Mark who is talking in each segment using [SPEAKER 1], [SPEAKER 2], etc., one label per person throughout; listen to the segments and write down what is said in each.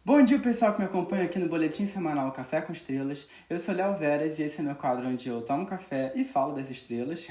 [SPEAKER 1] Bom dia, pessoal que me acompanha aqui no Boletim Semanal Café com Estrelas. Eu sou Léo Veras e esse é meu quadro onde eu tomo café e falo das estrelas.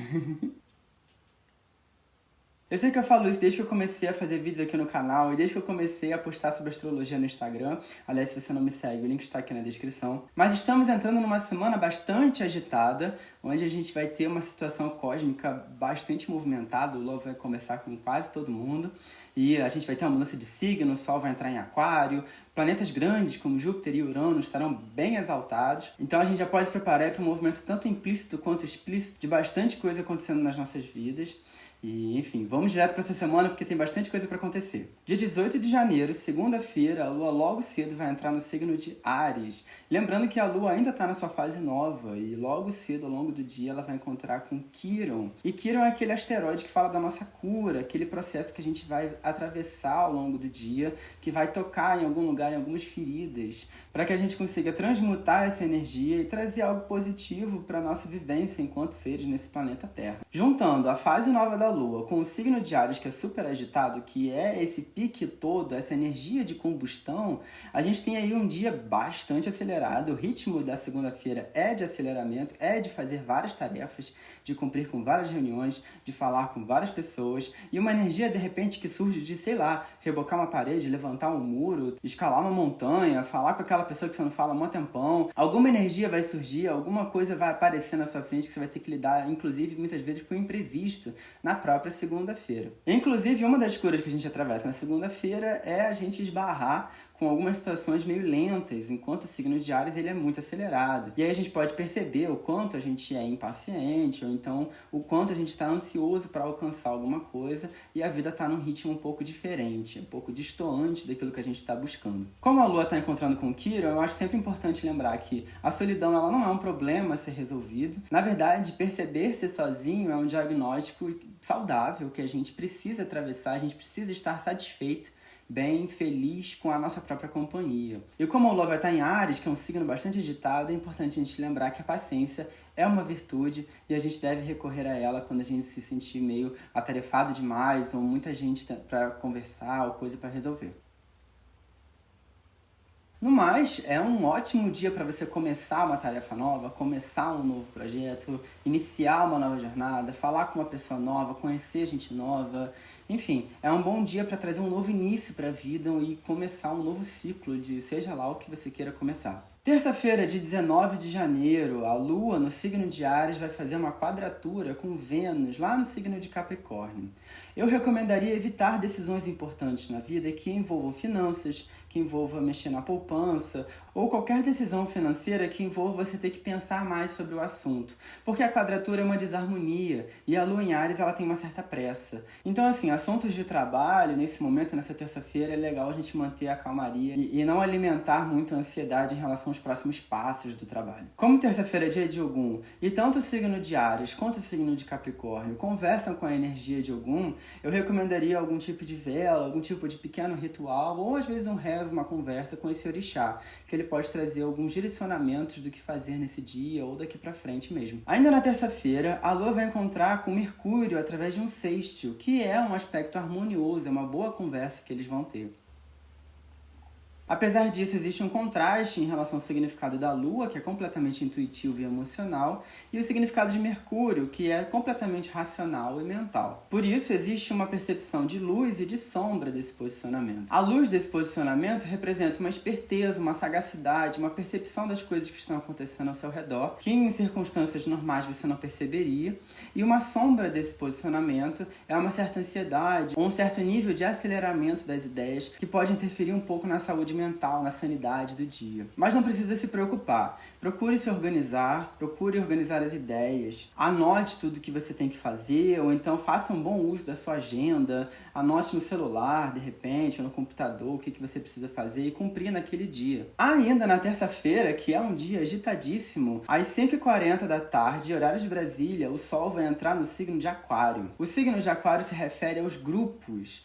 [SPEAKER 1] Eu sei que eu falo isso desde que eu comecei a fazer vídeos aqui no canal e desde que eu comecei a postar sobre astrologia no Instagram. Aliás, se você não me segue, o link está aqui na descrição. Mas estamos entrando numa semana bastante agitada, onde a gente vai ter uma situação cósmica bastante movimentada. O Lua vai conversar com quase todo mundo. E a gente vai ter uma mudança de signo, o Sol vai entrar em Aquário, planetas grandes como Júpiter e Urano estarão bem exaltados. Então a gente já pode se preparar para um movimento tanto implícito quanto explícito de bastante coisa acontecendo nas nossas vidas. E, enfim, vamos direto para essa semana porque tem bastante coisa para acontecer. Dia 18 de janeiro, segunda-feira, a Lua logo cedo vai entrar no signo de Áries. Lembrando que a Lua ainda está na sua fase nova e logo cedo, ao longo do dia, ela vai encontrar com Quirón. E Quirón é aquele asteroide que fala da nossa cura, aquele processo que a gente vai atravessar ao longo do dia, que vai tocar em algum lugar, em algumas feridas, para que a gente consiga transmutar essa energia e trazer algo positivo para a nossa vivência enquanto seres nesse planeta Terra. Juntando a fase nova da Lua com o signo de Áries, que é super agitado, que é esse pique todo, essa energia de combustão, a gente tem aí um dia bastante acelerado. O ritmo da segunda-feira é de aceleramento, é de fazer várias tarefas, de cumprir com várias reuniões, de falar com várias pessoas, e uma energia, de repente, que surge de, sei lá, rebocar uma parede, levantar um muro, escalar uma montanha, falar com aquela pessoa que você não fala há um tempão. Alguma energia vai surgir, alguma coisa vai aparecer na sua frente que você vai ter que lidar, inclusive, muitas vezes, com o imprevisto na própria segunda-feira. Inclusive, uma das curas que a gente atravessa na segunda-feira é a gente esbarrar com algumas situações meio lentas, enquanto o signo de Áries ele é muito acelerado. E aí a gente pode perceber o quanto a gente é impaciente, ou então o quanto a gente está ansioso para alcançar alguma coisa e a vida está num ritmo um pouco diferente, um pouco distoante daquilo que a gente está buscando. Como a Lua está encontrando com o Quirón, eu acho sempre importante lembrar que a solidão ela não é um problema a ser resolvido. Na verdade, perceber-se sozinho é um diagnóstico saudável que a gente precisa atravessar, a gente precisa estar satisfeito, bem feliz com a nossa própria companhia. E como o Lua vai estar em Áries, que é um signo bastante agitado, é importante a gente lembrar que a paciência é uma virtude e a gente deve recorrer a ela quando a gente se sentir meio atarefado demais ou muita gente para conversar ou coisa para resolver. No mais, é um ótimo dia para você começar uma tarefa nova, começar um novo projeto, iniciar uma nova jornada, falar com uma pessoa nova, conhecer gente nova. Enfim, é um bom dia para trazer um novo início para a vida e começar um novo ciclo de seja lá o que você queira começar. Terça-feira, de 19 de janeiro, a Lua, no signo de Áries, vai fazer uma quadratura com Vênus, lá no signo de Capricórnio. Eu recomendaria evitar decisões importantes na vida que envolvam finanças, que envolva mexer na poupança, ou qualquer decisão financeira que envolva você ter que pensar mais sobre o assunto. Porque a quadratura é uma desarmonia, e a Lua em Áries ela tem uma certa pressa. Então, assim, assuntos de trabalho, nesse momento, nessa terça-feira, é legal a gente manter a calmaria e não alimentar muito a ansiedade em relação aos próximos passos do trabalho. Como terça-feira é dia de Ogum, e tanto o signo de Áries quanto o signo de Capricórnio conversam com a energia de Ogum, eu recomendaria algum tipo de vela, algum tipo de pequeno ritual, ou às vezes um rezo, uma conversa com esse orixá, que ele pode trazer alguns direcionamentos do que fazer nesse dia ou daqui pra frente mesmo. Ainda na terça-feira, a Lua vai encontrar com Mercúrio através de um sextil, que é um aspecto harmonioso, é uma boa conversa que eles vão ter. Apesar disso, existe um contraste em relação ao significado da Lua, que é completamente intuitivo e emocional, e o significado de Mercúrio, que é completamente racional e mental. Por isso, existe uma percepção de luz e de sombra desse posicionamento. A luz desse posicionamento representa uma esperteza, uma sagacidade, uma percepção das coisas que estão acontecendo ao seu redor, que em circunstâncias normais você não perceberia, e uma sombra desse posicionamento é uma certa ansiedade, ou um certo nível de aceleramento das ideias, que pode interferir um pouco na saúde mental, na sanidade do dia. Mas não precisa se preocupar. Procure se organizar, procure organizar as ideias, anote tudo que você tem que fazer, ou então faça um bom uso da sua agenda, anote no celular, de repente, ou no computador, o que você precisa fazer e cumprir naquele dia. Ainda na terça-feira, que é um dia agitadíssimo, às 5h40 da tarde, horário de Brasília, o Sol vai entrar no signo de Aquário. O signo de Aquário se refere aos grupos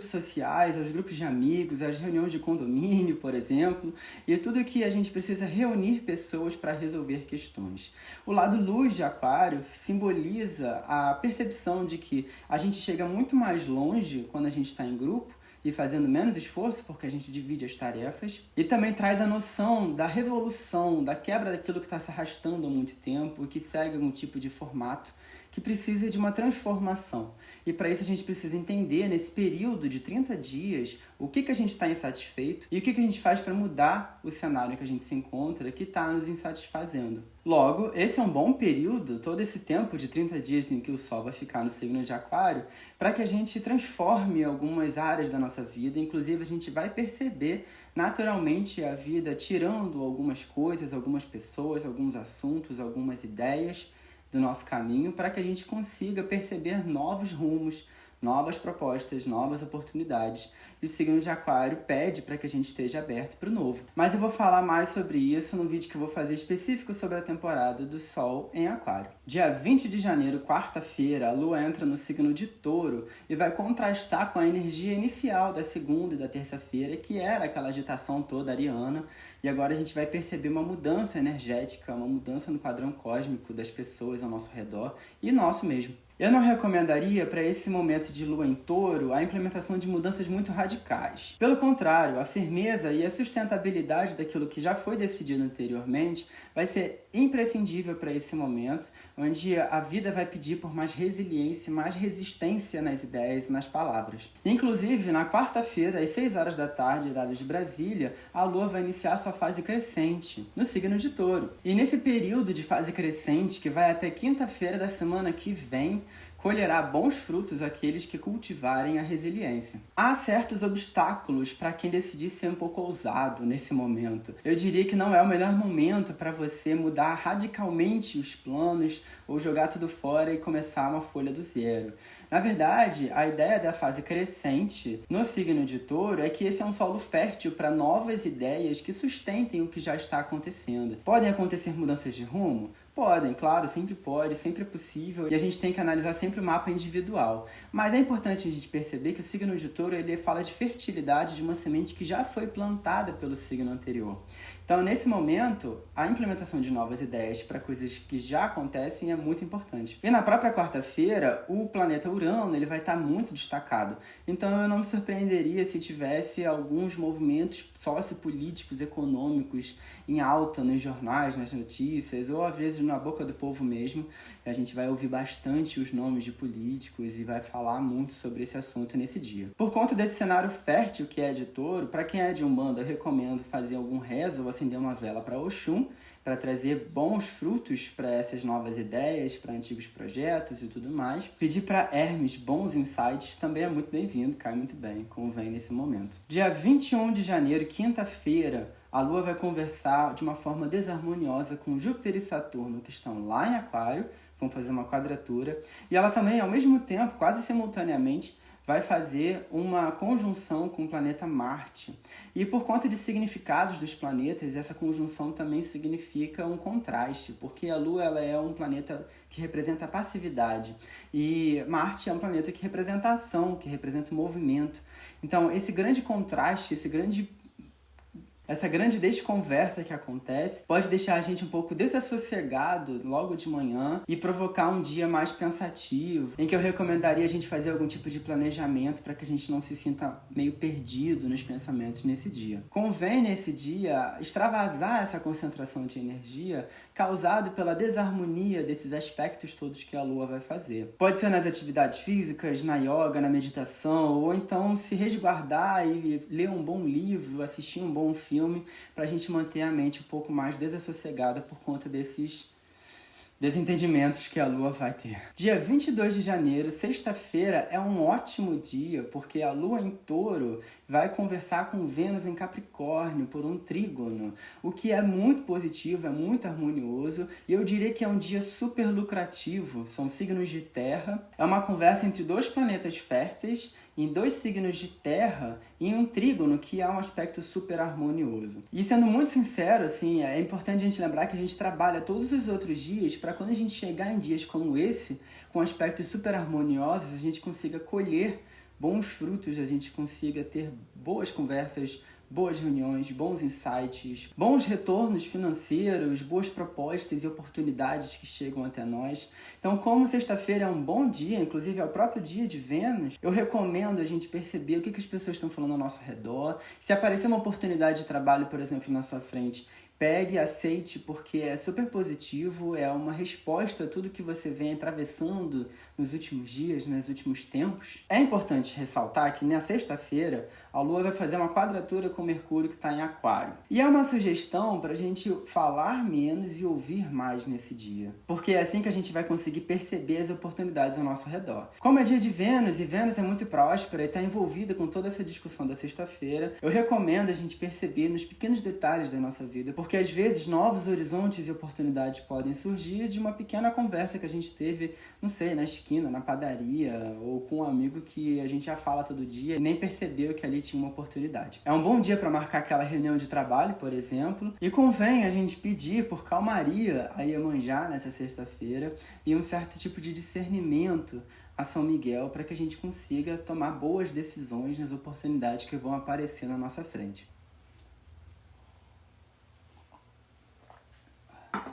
[SPEAKER 1] sociais, aos grupos de amigos, às reuniões de condomínio, por exemplo, e tudo que a gente precisa reunir pessoas para resolver questões. O lado luz de Aquário simboliza a percepção de que a gente chega muito mais longe quando a gente está em grupo e fazendo menos esforço, porque a gente divide as tarefas. E também traz a noção da revolução, da quebra daquilo que está se arrastando há muito tempo e que segue algum tipo de formato, que precisa de uma transformação. E para isso a gente precisa entender, nesse período de 30 dias, o que a gente está insatisfeito e o que a gente faz para mudar o cenário que a gente se encontra, que está nos insatisfazendo. Logo, esse é um bom período, todo esse tempo de 30 dias em que o Sol vai ficar no signo de Aquário, para que a gente transforme algumas áreas da nossa vida. Inclusive, a gente vai perceber naturalmente a vida tirando algumas coisas, algumas pessoas, alguns assuntos, algumas ideias do nosso caminho, para que a gente consiga perceber novos rumos, novas propostas, novas oportunidades. E o signo de Aquário pede para que a gente esteja aberto para o novo. Mas eu vou falar mais sobre isso no vídeo que eu vou fazer específico sobre a temporada do Sol em Aquário. Dia 20 de janeiro, quarta-feira, a Lua entra no signo de Touro e vai contrastar com a energia inicial da segunda e da terça-feira, que era aquela agitação toda ariana. E agora a gente vai perceber uma mudança energética, uma mudança no padrão cósmico das pessoas ao nosso redor e nosso mesmo. Eu não recomendaria para esse momento de Lua em Touro a implementação de mudanças muito radicais. Pelo contrário, a firmeza e a sustentabilidade daquilo que já foi decidido anteriormente vai ser imprescindível para esse momento, onde a vida vai pedir por mais resiliência, mais resistência nas ideias e nas palavras. Inclusive, na quarta-feira, às 6 horas da tarde, horário de Brasília, a Lua vai iniciar sua fase crescente, no signo de Touro. E nesse período de fase crescente, que vai até quinta-feira da semana que vem, colherá bons frutos aqueles que cultivarem a resiliência. Há certos obstáculos para quem decidir ser um pouco ousado nesse momento. Eu diria que não é o melhor momento para você mudar radicalmente os planos ou jogar tudo fora e começar uma folha do zero. Na verdade, a ideia da fase crescente no signo de Touro é que esse é um solo fértil para novas ideias que sustentem o que já está acontecendo. Podem acontecer mudanças de rumo? Podem, claro, sempre pode, sempre é possível, e a gente tem que analisar sempre o mapa individual. Mas é importante a gente perceber que o signo de Touro ele fala de fertilidade de uma semente que já foi plantada pelo signo anterior. Então, nesse momento, a implementação de novas ideias para coisas que já acontecem é muito importante. E na própria quarta-feira, o planeta Urano ele vai estar muito destacado. Então, eu não me surpreenderia se tivesse alguns movimentos sociopolíticos, econômicos em alta nos jornais, nas notícias, ou às vezes na boca do povo mesmo. A gente vai ouvir bastante os nomes de políticos e vai falar muito sobre esse assunto nesse dia. Por conta desse cenário fértil que é de Touro, para quem é de Umbanda, eu recomendo fazer algum rezo ou acender uma vela para Oxum, para trazer bons frutos para essas novas ideias, para antigos projetos e tudo mais. Pedir para Hermes bons insights também é muito bem-vindo, cai muito bem, convém nesse momento. Dia 21 de janeiro, quinta-feira, a Lua vai conversar de uma forma desarmoniosa com Júpiter e Saturno, que estão lá em Aquário, vão fazer uma quadratura, e ela também, ao mesmo tempo, quase simultaneamente, vai fazer uma conjunção com o planeta Marte. E por conta de significados dos planetas, essa conjunção também significa um contraste, porque a Lua ela é um planeta que representa a passividade e Marte é um planeta que representa a ação, que representa o movimento. Então, esse grande contraste, essa grande desconversa que acontece pode deixar a gente um pouco desassossegado logo de manhã e provocar um dia mais pensativo, em que eu recomendaria a gente fazer algum tipo de planejamento para que a gente não se sinta meio perdido nos pensamentos nesse dia. Convém nesse dia extravasar essa concentração de energia causada pela desarmonia desses aspectos todos que a Lua vai fazer. Pode ser nas atividades físicas, na yoga, na meditação, ou então se resguardar e ler um bom livro, assistir um bom filme, para a gente manter a mente um pouco mais desassossegada por conta desses desentendimentos que a Lua vai ter. Dia 22 de janeiro, sexta-feira, é um ótimo dia, porque a Lua em Touro vai conversar com Vênus em Capricórnio por um trígono, o que é muito positivo, é muito harmonioso, e eu diria que é um dia super lucrativo, são signos de terra, é uma conversa entre dois planetas férteis, em dois signos de terra, em um trígono, que é um aspecto super harmonioso. E sendo muito sincero, assim, é importante a gente lembrar que a gente trabalha todos os outros dias para quando a gente chegar em dias como esse, com aspectos super harmoniosos, a gente consiga colher bons frutos, a gente consiga ter boas conversas, boas reuniões, bons insights, bons retornos financeiros, boas propostas e oportunidades que chegam até nós. Então, como sexta-feira é um bom dia, inclusive é o próprio dia de Vênus, eu recomendo a gente perceber o que as pessoas estão falando ao nosso redor. Se aparecer uma oportunidade de trabalho, por exemplo, na sua frente, pegue, aceite, porque é super positivo, é uma resposta a tudo que você vem atravessando nos últimos dias, nos últimos tempos. É importante ressaltar que na sexta-feira a Lua vai fazer uma quadratura com Mercúrio que está em Aquário. E é uma sugestão para a gente falar menos e ouvir mais nesse dia, porque é assim que a gente vai conseguir perceber as oportunidades ao nosso redor. Como é dia de Vênus, e Vênus é muito próspera e está envolvida com toda essa discussão da sexta-feira, eu recomendo a gente perceber nos pequenos detalhes da nossa vida, porque às vezes novos horizontes e oportunidades podem surgir de uma pequena conversa que a gente teve, não sei, na esquina, na padaria, ou com um amigo que a gente já fala todo dia e nem percebeu que ali tinha uma oportunidade. É um bom dia para marcar aquela reunião de trabalho, por exemplo, e convém a gente pedir por calmaria a Iemanjá nessa sexta-feira e um certo tipo de discernimento a São Miguel para que a gente consiga tomar boas decisões nas oportunidades que vão aparecer na nossa frente.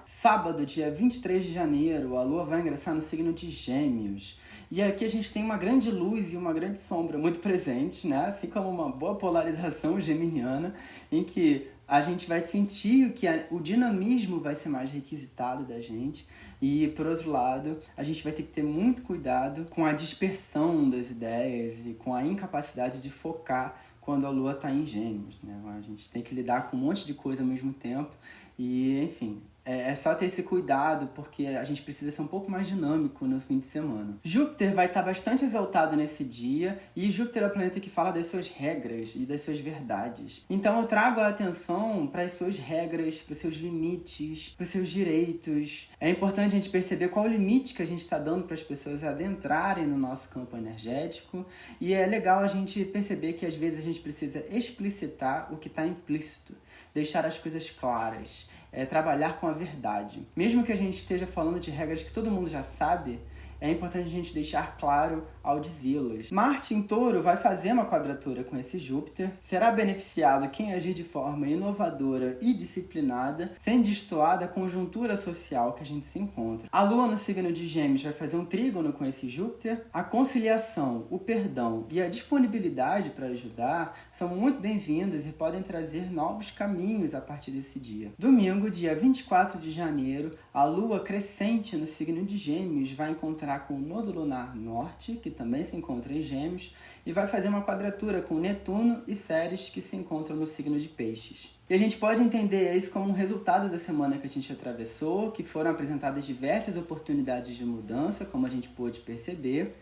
[SPEAKER 1] Sábado, dia 23 de janeiro, a Lua vai ingressar no signo de Gêmeos. E aqui a gente tem uma grande luz e uma grande sombra muito presentes, né? Assim como uma boa polarização geminiana, em que a gente vai sentir que o dinamismo vai ser mais requisitado da gente. E, por outro lado, a gente vai ter que ter muito cuidado com a dispersão das ideias e com a incapacidade de focar quando a Lua está em Gêmeos, né? A gente tem que lidar com um monte de coisa ao mesmo tempo e, enfim, é só ter esse cuidado, porque a gente precisa ser um pouco mais dinâmico no fim de semana. Júpiter vai estar bastante exaltado nesse dia, e Júpiter é o planeta que fala das suas regras e das suas verdades. Então eu trago a atenção para as suas regras, para os seus limites, para os seus direitos. É importante a gente perceber qual o limite que a gente está dando para as pessoas adentrarem no nosso campo energético, e é legal a gente perceber que às vezes a gente precisa explicitar o que está implícito, deixar as coisas claras, trabalhar com a verdade. Mesmo que a gente esteja falando de regras que todo mundo já sabe, é importante a gente deixar claro ao dizê-las. Marte em Touro vai fazer uma quadratura com esse Júpiter. Será beneficiado quem agir de forma inovadora e disciplinada, sem destoar da conjuntura social que a gente se encontra. A Lua no signo de Gêmeos vai fazer um trígono com esse Júpiter. A conciliação, o perdão e a disponibilidade para ajudar são muito bem-vindos e podem trazer novos caminhos a partir desse dia. Domingo, dia 24 de janeiro, a Lua crescente no signo de Gêmeos vai encontrar com o nodo lunar norte, que também se encontra em Gêmeos, e vai fazer uma quadratura com Netuno e Ceres, que se encontram no signo de Peixes. E a gente pode entender isso como um resultado da semana que a gente atravessou, que foram apresentadas diversas oportunidades de mudança, como a gente pôde perceber,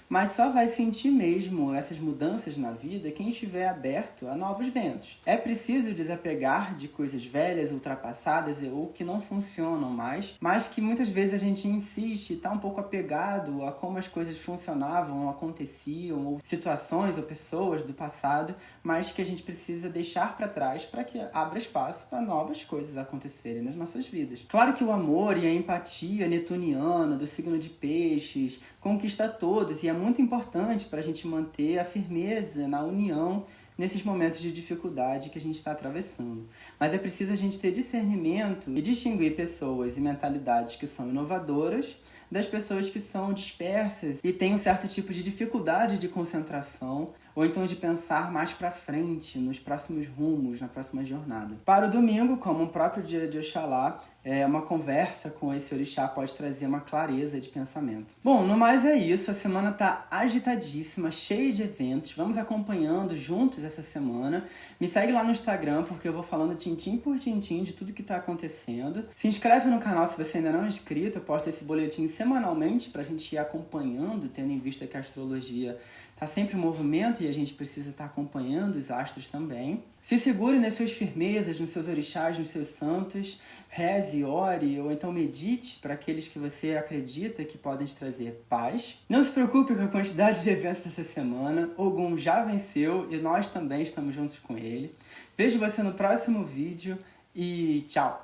[SPEAKER 1] mas só vai sentir mesmo essas mudanças na vida quem estiver aberto a novos ventos. É preciso desapegar de coisas velhas, ultrapassadas ou que não funcionam mais, mas que muitas vezes a gente insiste, está um pouco apegado a como as coisas funcionavam, aconteciam, ou situações ou pessoas do passado, mas que a gente precisa deixar para trás para que abra espaço para novas coisas acontecerem nas nossas vidas. Claro que o amor e a empatia netuniana do signo de Peixes conquista todos e é muito importante para a gente manter a firmeza na união nesses momentos de dificuldade que a gente está atravessando. Mas é preciso a gente ter discernimento e distinguir pessoas e mentalidades que são inovadoras das pessoas que são dispersas e têm um certo tipo de dificuldade de concentração ou então de pensar mais para frente, nos próximos rumos, na próxima jornada. Para o domingo, como o próprio dia de Oxalá, uma conversa com esse orixá pode trazer uma clareza de pensamento. Bom, no mais é isso, a semana está agitadíssima, cheia de eventos, vamos acompanhando juntos essa semana. Me segue lá no Instagram, porque eu vou falando tintim por tintim de tudo que está acontecendo. Se inscreve no canal se você ainda não é inscrito, eu posto esse boletim semanalmente para a gente ir acompanhando, tendo em vista que a astrologia está sempre em movimento e a gente precisa estar acompanhando os astros também. Se segure nas suas firmezas, nos seus orixás, nos seus santos. Reze, ore ou então medite para aqueles que você acredita que podem te trazer paz. Não se preocupe com a quantidade de eventos dessa semana. Ogum já venceu e nós também estamos juntos com ele. Vejo você no próximo vídeo e tchau!